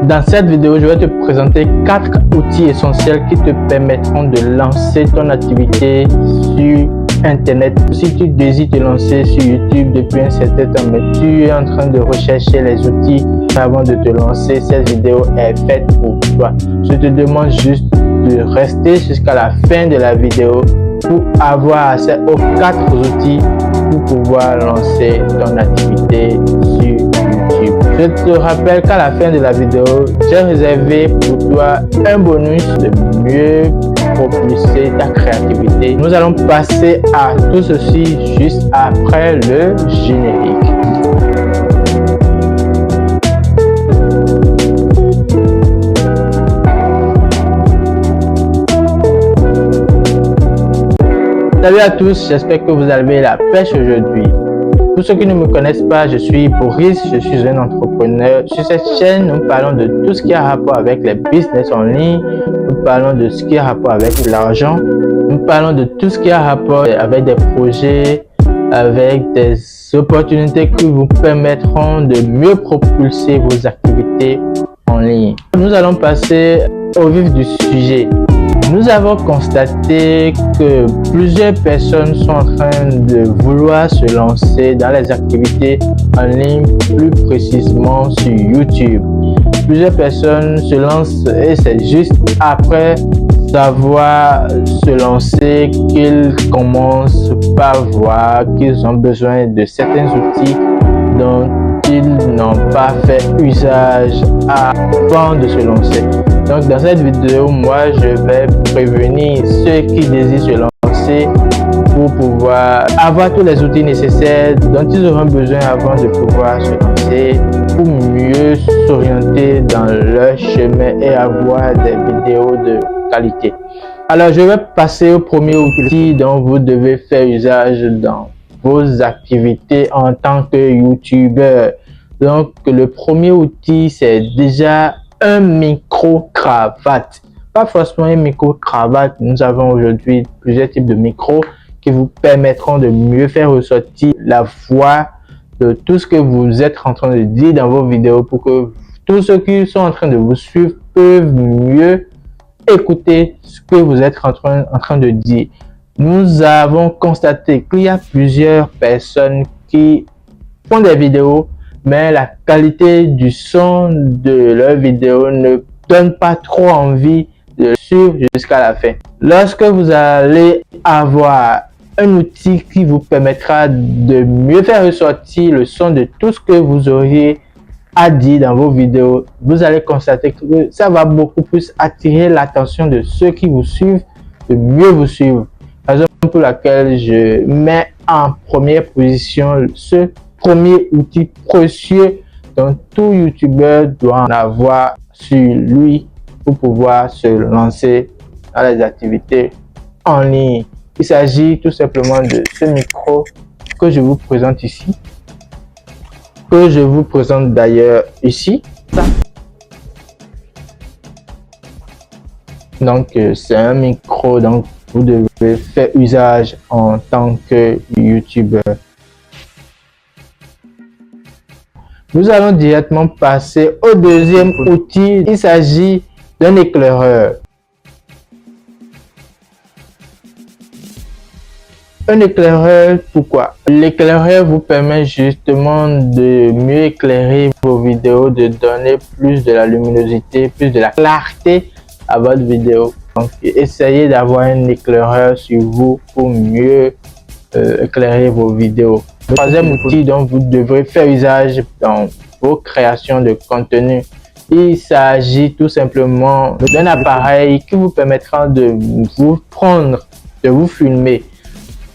Dans cette vidéo, je vais te présenter 4 outils essentiels qui te permettront de lancer ton activité sur Internet. Si tu désires te lancer sur YouTube depuis un certain temps, mais tu es en train de rechercher les outils avant de te lancer, cette vidéo est faite pour toi. Je te demande juste de rester jusqu'à la fin de la vidéo pour avoir accès aux 4 outils pour pouvoir lancer ton activité sur YouTube. Je te rappelle qu'à la fin de la vidéo, j'ai réservé pour toi un bonus de mieux propulser ta créativité. Nous allons passer à tout ceci juste après le générique. Salut à tous, j'espère que vous avez la pêche aujourd'hui. Pour ceux qui ne me connaissent pas, je suis Boris, je suis un entrepreneur. Sur cette chaîne, nous parlons de tout ce qui a rapport avec les business en ligne, nous parlons de ce qui a rapport avec l'argent, nous parlons de tout ce qui a rapport avec des projets, avec des opportunités qui vous permettront de mieux propulser vos activités en ligne. Nous allons passer au vif du sujet. Nous avons constaté que plusieurs personnes sont en train de vouloir se lancer dans les activités en ligne, plus précisément sur YouTube. Plusieurs personnes se lancent et c'est juste après savoir se lancer qu'ils commencent par voir qu'ils ont besoin de certains outils dont ils n'ont pas fait usage avant de se lancer. Donc dans cette vidéo, moi je vais prévenir ceux qui désirent se lancer pour pouvoir avoir tous les outils nécessaires dont ils auront besoin avant de pouvoir se lancer pour mieux s'orienter dans leur chemin et avoir des vidéos de qualité. Alors je vais passer au premier outil dont vous devez faire usage dans vos activités en tant que youtubeur. Donc le premier outil, c'est déjà un micro-cravate. Pas forcément un micro-cravate. Nous avons aujourd'hui plusieurs types de micros qui vous permettront de mieux faire ressortir la voix de tout ce que vous êtes en train de dire dans vos vidéos pour que tous ceux qui sont en train de vous suivre peuvent mieux écouter ce que vous êtes en train de dire. Nous avons constaté qu'il y a plusieurs personnes qui font des vidéos, mais la qualité du son de leur vidéo ne donne pas trop envie de suivre jusqu'à la fin. Lorsque vous allez avoir un outil qui vous permettra de mieux faire ressortir le son de tout ce que vous auriez à dire dans vos vidéos, vous allez constater que ça va beaucoup plus attirer l'attention de ceux qui vous suivent, de mieux vous suivre. Raison pour laquelle je mets en première position ce premier outil précieux dont tout youtubeur doit en avoir sur lui pour pouvoir se lancer dans les activités en ligne. Il s'agit tout simplement de ce micro que je vous présente ici, que je vous présente d'ailleurs ici. Donc c'est un micro dont vous devez faire usage en tant que youtubeur. Nous allons directement passer au deuxième outil. Il s'agit d'un éclaireur. Un éclaireur, pourquoi? L'éclaireur vous permet justement de mieux éclairer vos vidéos, de donner plus de la luminosité, plus de la clarté à votre vidéo. Donc, essayez d'avoir un éclaireur sur vous pour mieux éclairer vos vidéos. Le troisième outil dont vous devrez faire usage dans vos créations de contenu, il s'agit tout simplement d'un appareil qui vous permettra de vous prendre, de vous filmer.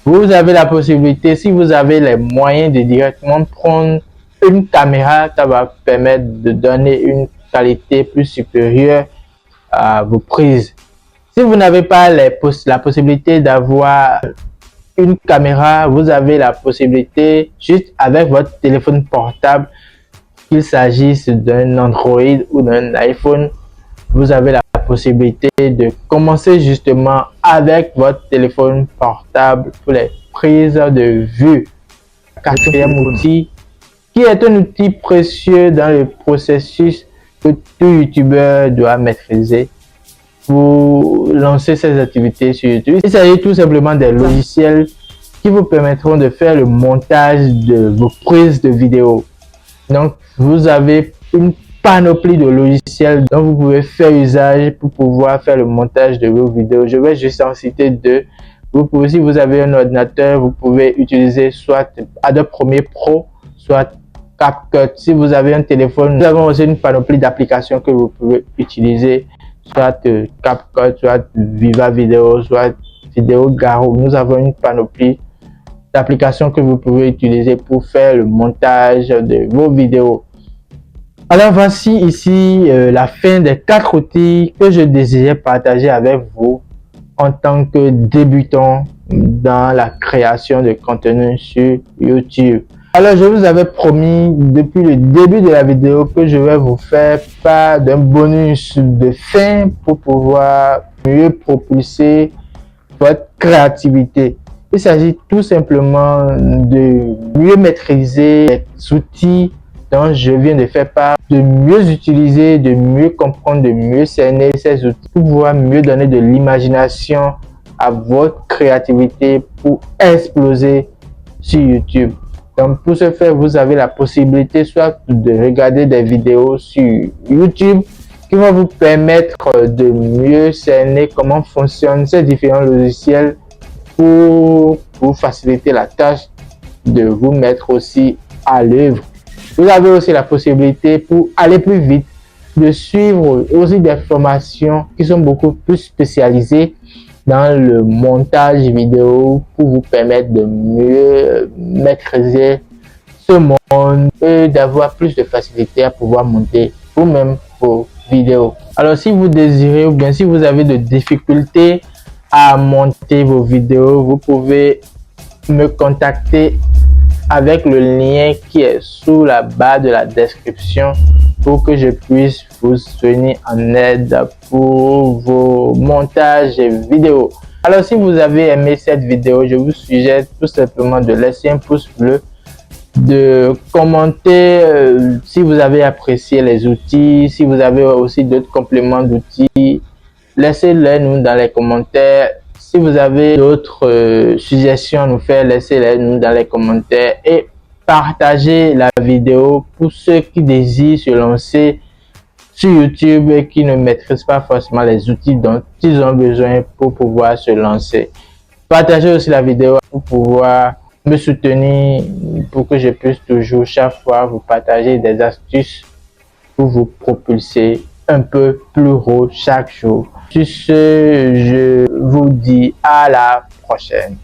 Vous avez la possibilité, si vous avez les moyens de directement prendre une caméra, ça va permettre de donner une qualité plus supérieure à vos prises. Si vous n'avez pas la possibilité d'avoir une caméra, vous avez la possibilité juste avec votre téléphone portable, qu'il s'agisse d'un Android ou d'un iPhone, vous avez la possibilité de commencer justement avec votre téléphone portable pour les prises de vue. Quatrième outil, qui est un outil précieux dans le processus que tout youtubeur doit maîtriser pour lancer ses activités sur YouTube. Il s'agit tout simplement des logiciels qui vous permettront de faire le montage de vos prises de vidéos. Donc, vous avez une panoplie de logiciels dont vous pouvez faire usage pour pouvoir faire le montage de vos vidéos. Je vais juste en citer deux. Vous pouvez, si vous avez un ordinateur, vous pouvez utiliser soit Adobe Premiere Pro, soit CapCut. Si vous avez un téléphone, nous avons aussi une panoplie d'applications que vous pouvez utiliser, soit CapCut, soit Viva Video, soit Vidéo Garo. Nous avons une panoplie d'applications que vous pouvez utiliser pour faire le montage de vos vidéos. Alors voici ici la fin des 4 outils que je désirais partager avec vous en tant que débutant dans la création de contenu sur YouTube. Alors je vous avais promis depuis le début de la vidéo que je vais vous faire part d'un bonus de fin pour pouvoir mieux propulser votre créativité. Il s'agit tout simplement de mieux maîtriser les outils dont je viens de faire part, de mieux utiliser, de mieux comprendre, de mieux cerner ces outils pour pouvoir mieux donner de l'imagination à votre créativité pour exploser sur YouTube. Donc pour ce faire, vous avez la possibilité soit de regarder des vidéos sur YouTube qui vont vous permettre de mieux cerner comment fonctionnent ces différents logiciels pour vous faciliter la tâche de vous mettre aussi à l'œuvre. Vous avez aussi la possibilité, pour aller plus vite, de suivre aussi des formations qui sont beaucoup plus spécialisées dans le montage vidéo pour vous permettre de mieux maîtriser ce monde et d'avoir plus de facilité à pouvoir monter vous-même vos vidéos. Alors si vous désirez ou bien si vous avez de difficultés à monter vos vidéos, vous pouvez me contacter avec le lien qui est sous la barre de la description pour que je puisse vous venir en aide pour vos montages vidéo. Alors si vous avez aimé cette vidéo, je vous suggère tout simplement de laisser un pouce bleu, de commenter si vous avez apprécié les outils, si vous avez aussi d'autres compléments d'outils, laissez-les nous dans les commentaires. Si vous avez d'autres suggestions à nous faire, laissez-les nous dans les commentaires et partagez la vidéo pour ceux qui désirent se lancer sur YouTube et qui ne maîtrisent pas forcément les outils dont ils ont besoin pour pouvoir se lancer. Partagez aussi la vidéo pour pouvoir me soutenir, pour que je puisse toujours chaque fois vous partager des astuces pour vous propulser un peu plus haut chaque jour. Sur ce, je vous dis à la prochaine.